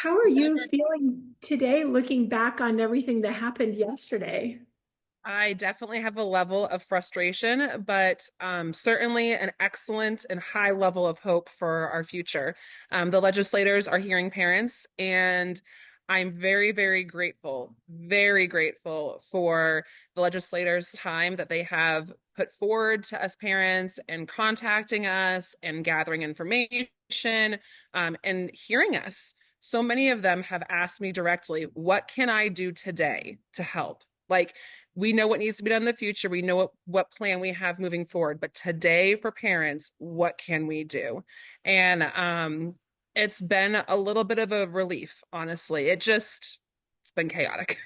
How are you feeling today, looking back on everything that happened yesterday? I definitely have a level of frustration, but certainly an excellent and high level of hope for our future. The legislators are hearing parents, and I'm very grateful for the legislators' time that they have put forward to us parents and contacting us and gathering information and hearing us. So many of them have asked me directly, what can I do today to help? Like, we know what needs to be done in the future. We know what plan we have moving forward. But today, for parents, what can we do? And it's been a little bit of a relief, honestly. It's been chaotic.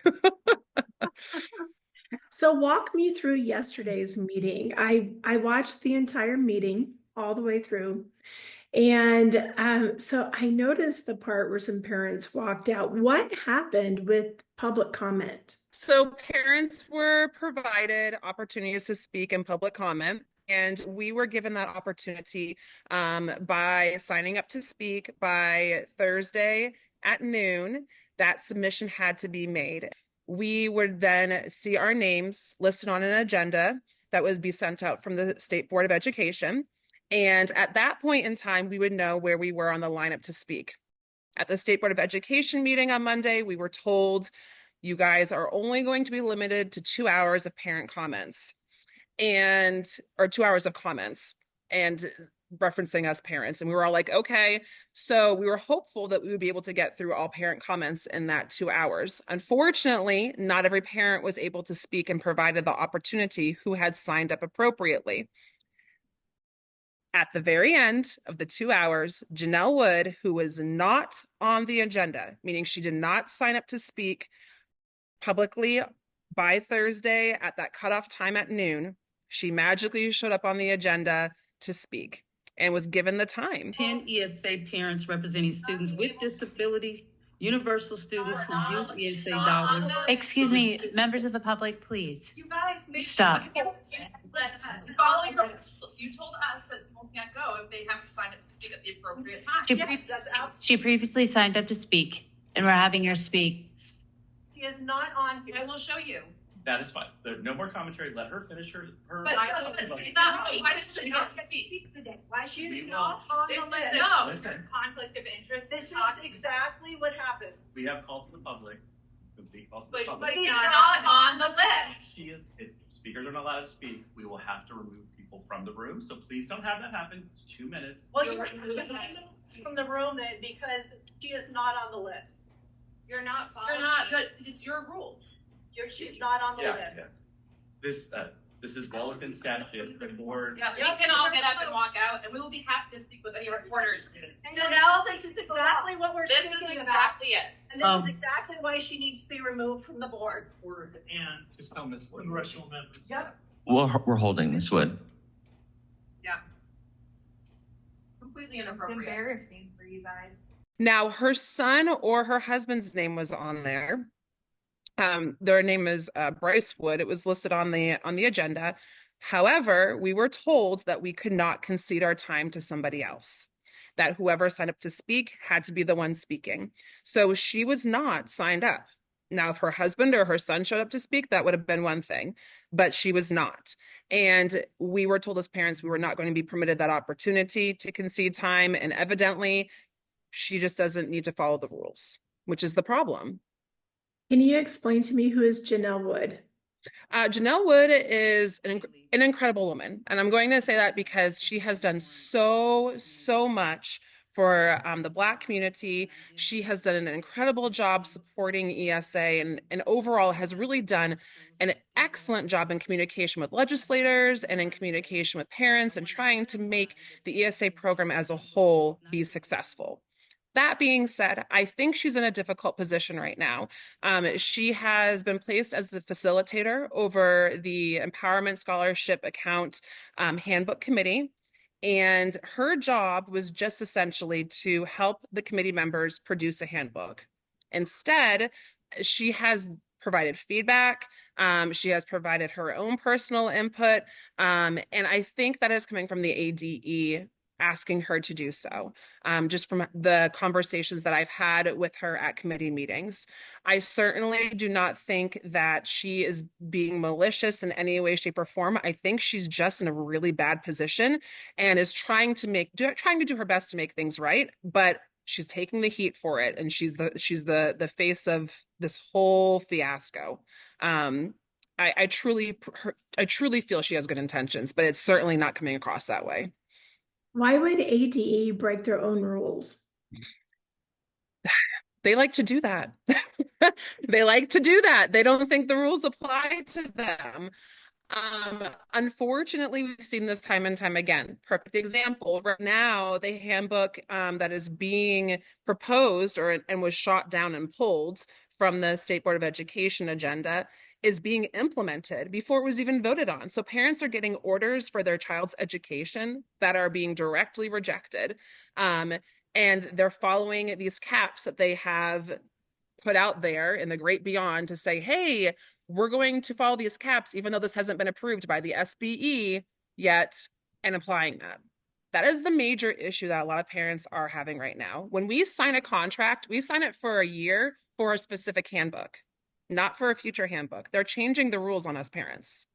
So walk me through yesterday's meeting. I watched the entire meeting all the way through. And so I noticed the part where some parents walked out. What happened with public comment? So parents were provided opportunities to speak in public comment. And we were given that opportunity by signing up to speak by Thursday at noon. That submission had to be made. We would then see our names listed on an agenda that would be sent out from the State Board of Education. And at that point in time, we would know where we were on the lineup to speak. At the State Board of Education meeting on Monday, we were told you guys are only going to be limited to 2 hours of parent comments or 2 hours of comments and referencing us parents. And we were all like, okay. So we were hopeful that we would be able to get through all parent comments in that 2 hours. Unfortunately, not every parent was able to speak and provided the opportunity who had signed up appropriately. At the very end of the 2 hours, Janelle Wood, who was not on the agenda, meaning she did not sign up to speak publicly by Thursday at that cutoff time at noon, she magically showed up on the agenda to speak and was given the time. 10 ESA parents representing students with disabilities, universal students who use ESA dollars. Excuse me, members of the public, please. You guys stop. Follow your rules. You told us that people can't go if they haven't signed up to speak at the appropriate time. She previously signed up to speak, and we're having her speak. She is not on here. I will show you. That is fine. There's no more commentary. Let her finish her. But why should she not speak today? Why she is not on the list? No. Listen. Conflict of interest. This is exactly what happens. We have called to the public. Complete call to the But public. he's not on the list. She is. If speakers are not allowed to speak, we will have to remove people from the room. So please don't have that happen. It's 2 minutes. Well, you're from the room then because she is not on the list. You're not following. You're not good. It's your rules. She's not on the list. Yes. This is well within statute. The board. Yeah, we can all get up and walk out, and we will be happy to speak with any reporters. And now this is exactly what we're speaking about. This is exactly it. And this is exactly why she needs to be removed from the board. And just tell Ms. Wood. Congressional members. Yep. Well, we're holding Ms. Wood. Yeah. Completely inappropriate. It's embarrassing for you guys. Now, her son or her husband's name was on there. Their name is Bryce Wood. It was listed on the agenda. However, we were told that we could not concede our time to somebody else, that whoever signed up to speak had to be the one speaking. So she was not signed up. Now, if her husband or her son showed up to speak, that would have been one thing, but she was not. And we were told as parents we were not going to be permitted that opportunity to concede time. And evidently, she just doesn't need to follow the rules, which is the problem. Can you explain to me who is Janelle Wood? Janelle Wood is an incredible woman. And I'm going to say that because she has done so much for the Black community. She has done an incredible job supporting ESA and overall has really done an excellent job in communication with legislators and in communication with parents and trying to make the ESA program as a whole be successful. That being said, I think she's in a difficult position right now. She has been placed as the facilitator over the Empowerment Scholarship Account Handbook Committee. And her job was just essentially to help the committee members produce a handbook. Instead, she has provided feedback. She has provided her own personal input. And I think that is coming from the ADE asking her to do so, just from the conversations that I've had with her at committee meetings. I certainly do not think that she is being malicious in any way, shape, or form. I think she's just in a really bad position and is trying to do her best to make things right, but she's taking the heat for it, and she's the face of this whole fiasco. I truly feel she has good intentions, but it's certainly not coming across that way. Why would ADE break their own rules? They like to do that. They like to do that. They don't think the rules apply to them. Unfortunately, we've seen this time and time again. Perfect example. Right now, the handbook that is being proposed and was shot down and pulled from the State Board of Education agenda is being implemented before it was even voted on. So parents are getting orders for their child's education that are being directly rejected. And they're following these caps that they have put out there in the great beyond to say, hey, we're going to follow these caps, even though this hasn't been approved by the SBE yet, and applying that. That is the major issue that a lot of parents are having right now. When we sign a contract, we sign it for a year for a specific handbook, not for a future handbook. They're changing the rules on us parents.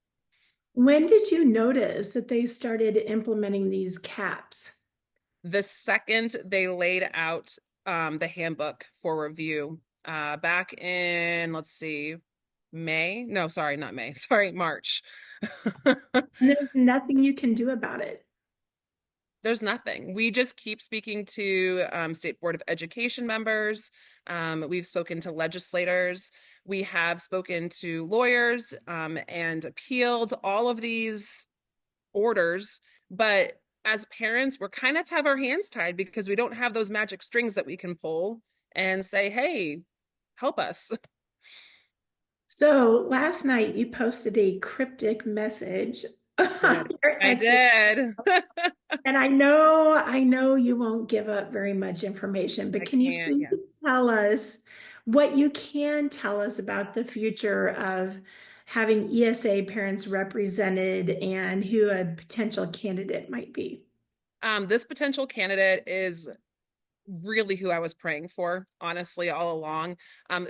When did you notice that they started implementing these caps? The second they laid out the handbook for review back in, let's see, May. No, sorry, not May. Sorry, March. And there's nothing you can do about it. There's nothing. We just keep speaking to State Board of Education members. We've spoken to legislators. We have spoken to lawyers and appealed all of these orders. But as parents, we're kind of have our hands tied because we don't have those magic strings that we can pull and say, hey, help us. So last night you posted a cryptic message. I did. And I know you won't give up very much information, but can you please tell us what you can tell us about the future of having ESA parents represented and who a potential candidate might be? This potential candidate is really who I was praying for, honestly, all along.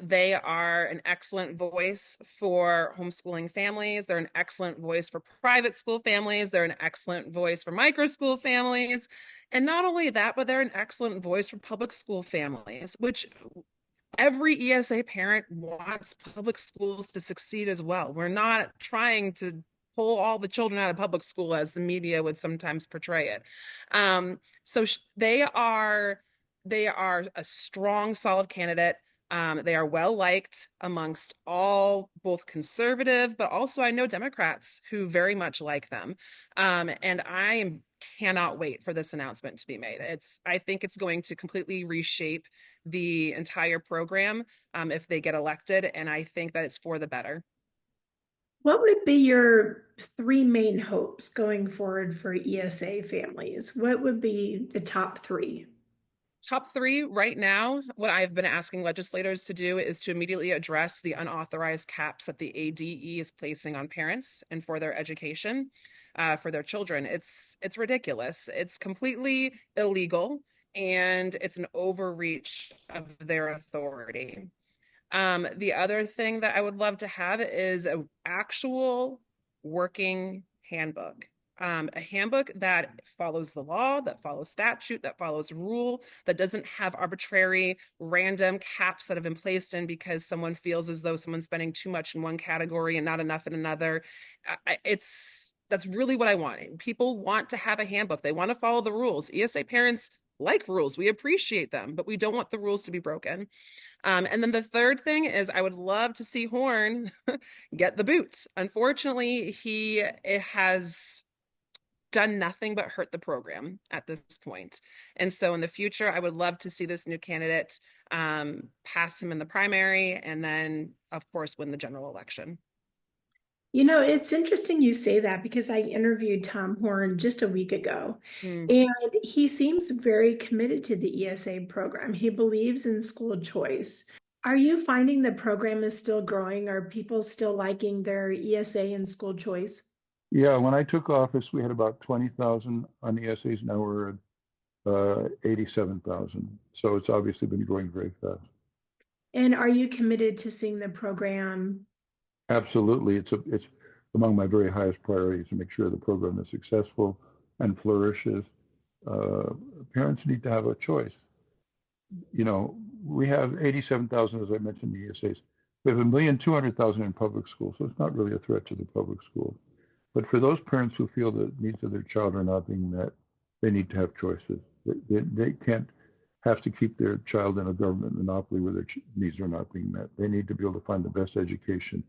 They are an excellent voice for homeschooling families. They're an excellent voice for private school families. They're an excellent voice for micro school families. And not only that, but they're an excellent voice for public school families, which every ESA parent wants public schools to succeed as well. We're not trying to pull all the children out of public school as the media would sometimes portray it. So they are a strong, solid candidate. They are well liked amongst all, both conservative, but also I know Democrats who very much like them. And I cannot wait for this announcement to be made. I think it's going to completely reshape the entire program if they get elected, and I think that it's for the better. What would be your three main hopes going forward for ESA families? What would be the top three? Top three right now, what I've been asking legislators to do is to immediately address the unauthorized caps that the ADE is placing on parents and for their education, for their children. It's ridiculous. It's completely illegal, and it's an overreach of their authority. The other thing that I would love to have is an actual working handbook. A handbook that follows the law, that follows statute, that follows rule, that doesn't have arbitrary, random caps that have been placed in because someone feels as though someone's spending too much in one category and not enough in another. That's really what I want. People want to have a handbook. They want to follow the rules. ESA parents like rules. We appreciate them, but we don't want the rules to be broken. And then the third thing is I would love to see Horne get the boot. Unfortunately, he has done nothing but hurt the program at this point. And so in the future, I would love to see this new candidate pass him in the primary and then, of course, win the general election. You know, it's interesting you say that because I interviewed Tom Horne just a week ago, and he seems very committed to the ESA program. He believes in school choice. Are you finding the program is still growing? Are people still liking their ESA and school choice? Yeah, when I took office, we had about 20,000 on ESAs. Now we're at 87,000. So it's obviously been growing very fast. And are you committed to seeing the program? Absolutely. It's among my very highest priorities to make sure the program is successful and flourishes. Uh, Parents need to have a choice. You know, we have 87,000, as I mentioned, in the ESAs. We have 1,200,000 in public schools, so it's not really a threat to the public school. But for those parents who feel the needs of their child are not being met, they need to have choices. They can't have to keep their child in a government monopoly where their needs are not being met. They need to be able to find the best education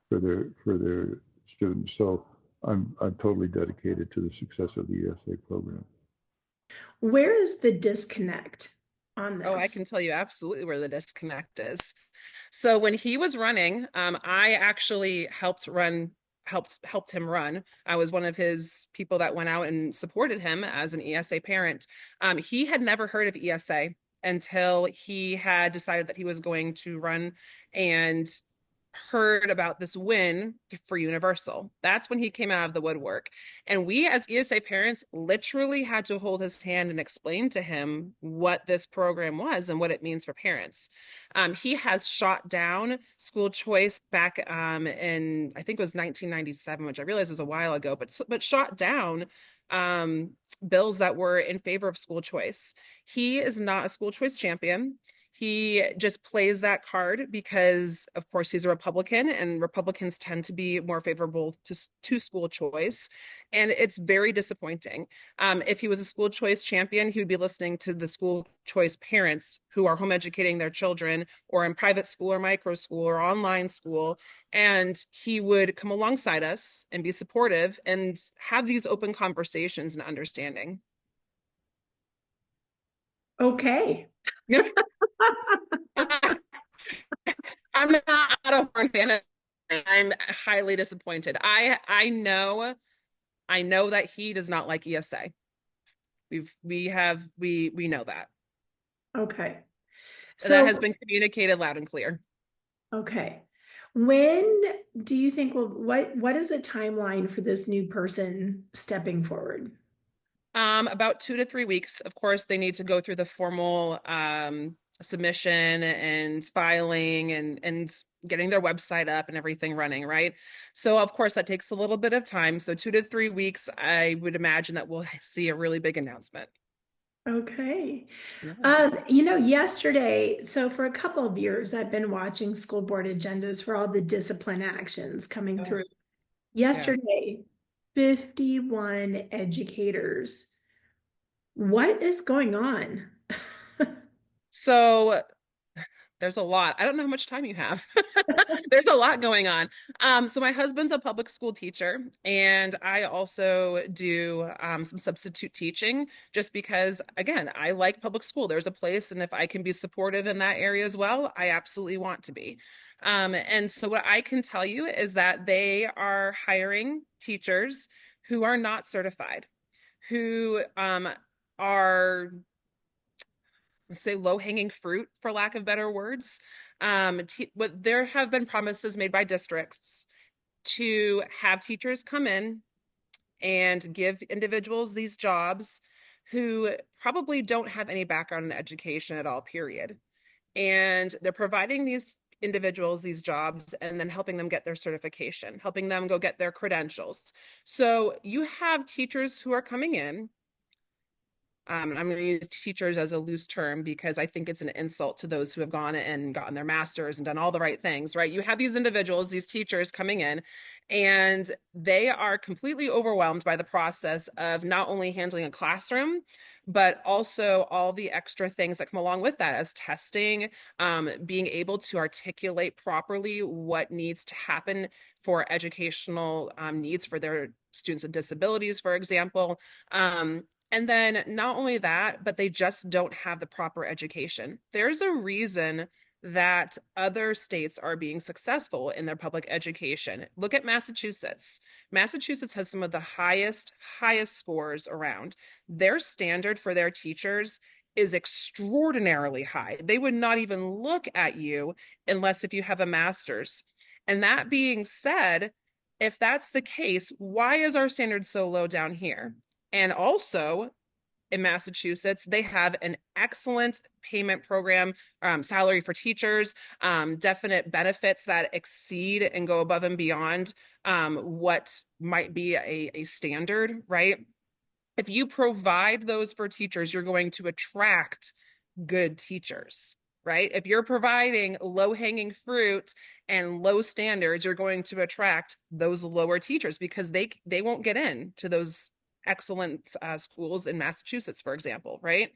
for their students. So I'm totally dedicated to the success of the ESA program. Where is the disconnect on this? Oh, I can tell you absolutely where the disconnect is. So when he was running, I actually helped him run. I was one of his people that went out and supported him as an ESA parent. He had never heard of ESA until he had decided that he was going to run and heard about this win for Universal. That's when he came out of the woodwork. And we, as ESA parents, literally had to hold his hand and explain to him what this program was and what it means for parents. He has shot down school choice back in, I think it was 1997, which I realized was a while ago, but shot down bills that were in favor of school choice. He is not a school choice champion. He just plays that card because, of course, he's a Republican, and Republicans tend to be more favorable to school choice. And it's very disappointing. If he was a school choice champion, he would be listening to the school choice parents who are home educating their children, or in private school or micro school or online school. And he would come alongside us and be supportive and have these open conversations and understanding. Okay. I'm not a Horne fan. I'm highly disappointed. I know that he does not like ESA. We know that. Okay. So that has been communicated loud and clear. Okay. When do you think what is the timeline for this new person stepping forward? About 2 to 3 weeks. Of course, they need to go through the formal submission and filing and getting their website up and everything running, right? So of course that takes a little bit of time. So 2 to 3 weeks, I would imagine that we'll see a really big announcement. Okay. Yeah. Yesterday, so for a couple of years, I've been watching school board agendas for all the discipline actions coming through. Yesterday, 51 educators. What is going on? So there's a lot. I don't know how much time you have. There's a lot going on. So my husband's a public school teacher, and I also do some substitute teaching just because, again, I like public school. There's a place, and if I can be supportive in that area as well, I absolutely want to be. And so what I can tell you is that they are hiring teachers who are not certified, who are, say, low-hanging fruit, for lack of better words. What there have been promises made by districts to have teachers come in and give individuals these jobs who probably don't have any background in education at all, period. And they're providing these individuals these jobs and then helping them get their certification, helping them go get their credentials. So you have teachers who are coming in. I'm going to use teachers as a loose term because I think it's an insult to those who have gone and gotten their masters and done all the right things, right? You have these individuals, these teachers coming in, and they are completely overwhelmed by the process of not only handling a classroom, but also all the extra things that come along with that, as testing, being able to articulate properly what needs to happen for educational needs for their students with disabilities, for example. And then not only that, but they just don't have the proper education. There's a reason that other states are being successful in their public education. Look at Massachusetts. Massachusetts has some of the highest scores around. Their standard for their teachers is extraordinarily high. They would not even look at you unless if you have a master's. And that being said, if that's the case, why is our standard so low down here? And also, in Massachusetts, they have an excellent payment program, salary for teachers, definite benefits that exceed and go above and beyond what might be a standard, right? If you provide those for teachers, you're going to attract good teachers, right? If you're providing low-hanging fruit and low standards, you're going to attract those lower teachers because they won't get in to those excellent schools in Massachusetts, for example, right?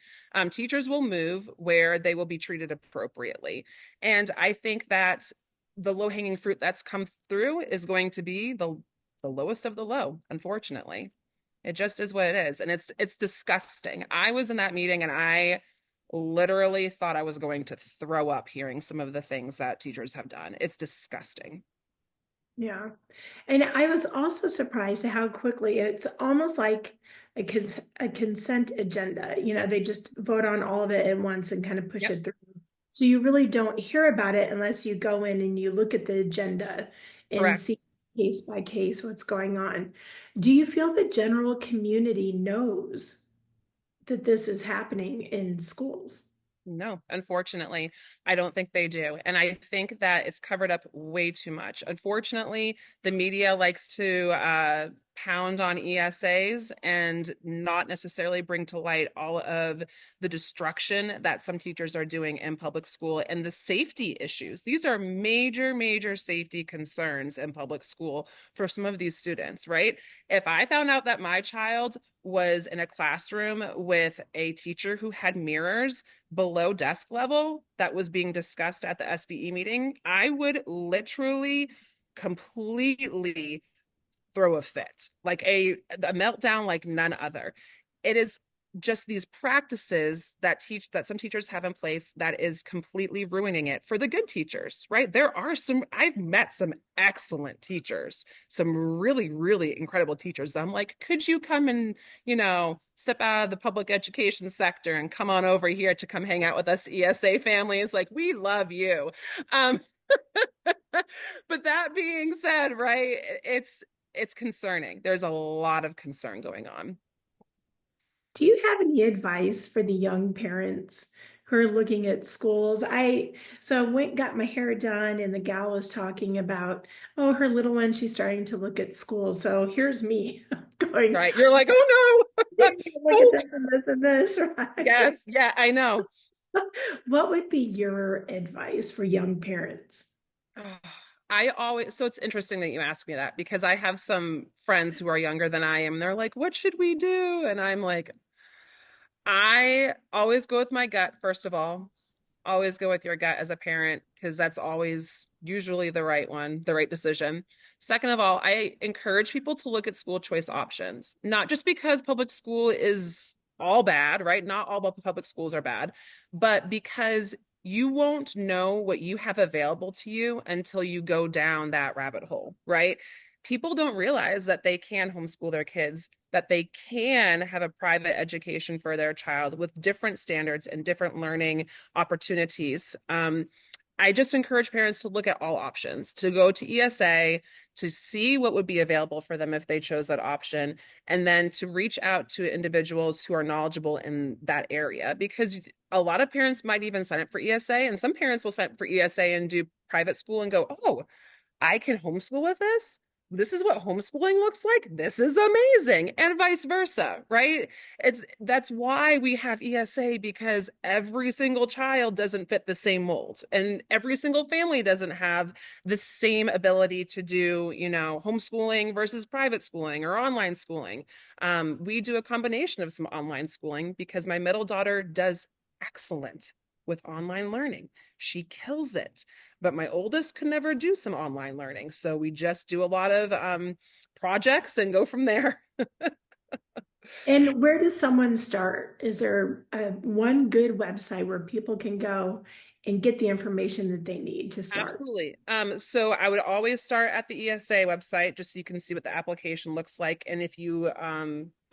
Teachers will move where they will be treated appropriately. And I think that the low-hanging fruit that's come through is going to be the lowest of the low, unfortunately. It just is what it is. And it's disgusting. I was in that meeting and I literally thought I was going to throw up hearing some of the things that teachers have done. It's disgusting. Yeah. And I was also surprised at how quickly it's almost like a consent agenda. They just vote on all of it at once and kind of push it through. So you really don't hear about it unless you go in and you look at the agenda and Correct. see case by case what's going on. Do you feel the general community knows that this is happening in schools? No, unfortunately, I don't think they do. And I think that it's covered up way too much. Unfortunately, the media likes to pound on ESAs and not necessarily bring to light all of the destruction that some teachers are doing in public school and the safety issues. These are major, major safety concerns in public school for some of these students, right? If I found out that my child was in a classroom with a teacher who had mirrors below desk level that was being discussed at the SBE meeting, I would literally completely throw a fit, like a meltdown like none other. It is just these practices that some teachers have in place that is completely ruining it for the good teachers, right? I've met some excellent teachers, some really, really incredible teachers. I'm like, could you come and, step out of the public education sector and come on over here to come hang out with us ESA families? Like, we love you. But that being said, right, it's concerning. There's a lot of concern going on. Do you have any advice for the young parents who are looking at schools? Got my hair done and the gal was talking about, oh, her little one, she's starting to look at school. So here's me going, right. You're like, oh no, look at this and this and this, right? Yes. Yeah, I know. What would be your advice for young parents? So it's interesting that you ask me that because I have some friends who are younger than I am. They're like, what should we do? And I'm like, I always go with my gut, first of all. Always go with your gut as a parent because that's always usually the right one, the right decision. Second of all, I encourage people to look at school choice options, not just because public school is all bad, right? Not all public schools are bad, but because you won't know what you have available to you until you go down that rabbit hole, right? People don't realize that they can homeschool their kids, that they can have a private education for their child with different standards and different learning opportunities. I just encourage parents to look at all options, to go to ESA, to see what would be available for them if they chose that option, and then to reach out to individuals who are knowledgeable in that area. Because a lot of parents might even sign up for ESA, and some parents will sign up for ESA and do private school and go, oh, I can homeschool with this? This is what homeschooling looks like. This is amazing, and vice versa, right? That's why we have ESA, because every single child doesn't fit the same mold, and every single family doesn't have the same ability to do, homeschooling versus private schooling or online schooling. We do a combination of some online schooling because my middle daughter does excellent with online learning. She kills it. But my oldest could never do some online learning. So we just do a lot of projects and go from there. And where does someone start? Is there one good website where people can go and get the information that they need to start? Absolutely. So I would always start at the ESA website just so you can see what the application looks like. And if you,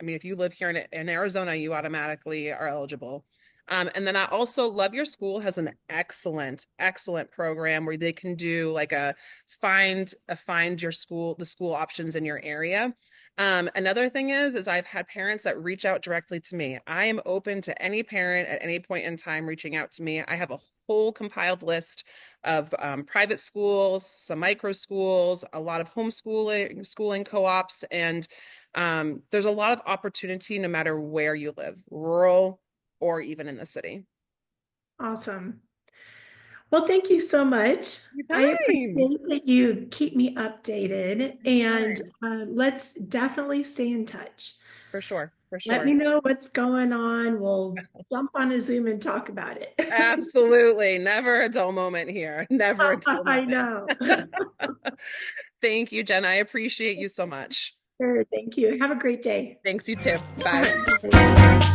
if you live here in Arizona, you automatically are eligible. And then I also Love Your School has an excellent, excellent program where they can do like a find the school options in your area. Another thing is I've had parents that reach out directly to me. I am open to any parent at any point in time reaching out to me. I have a whole compiled list of private schools, some micro schools, a lot of schooling co-ops, and there's a lot of opportunity no matter where you live, rural or even in the city. Awesome. Well, thank you so much. I appreciate that you keep me updated, and let's definitely stay in touch. For sure, for Let me sure. know what's going on. We'll jump on a Zoom and talk about it. Absolutely. Never a dull moment here. Never a dull I moment. know. Thank you, Jen. I appreciate you so much. Sure, thank you. Have a great day. Thanks, you too. Bye. Bye.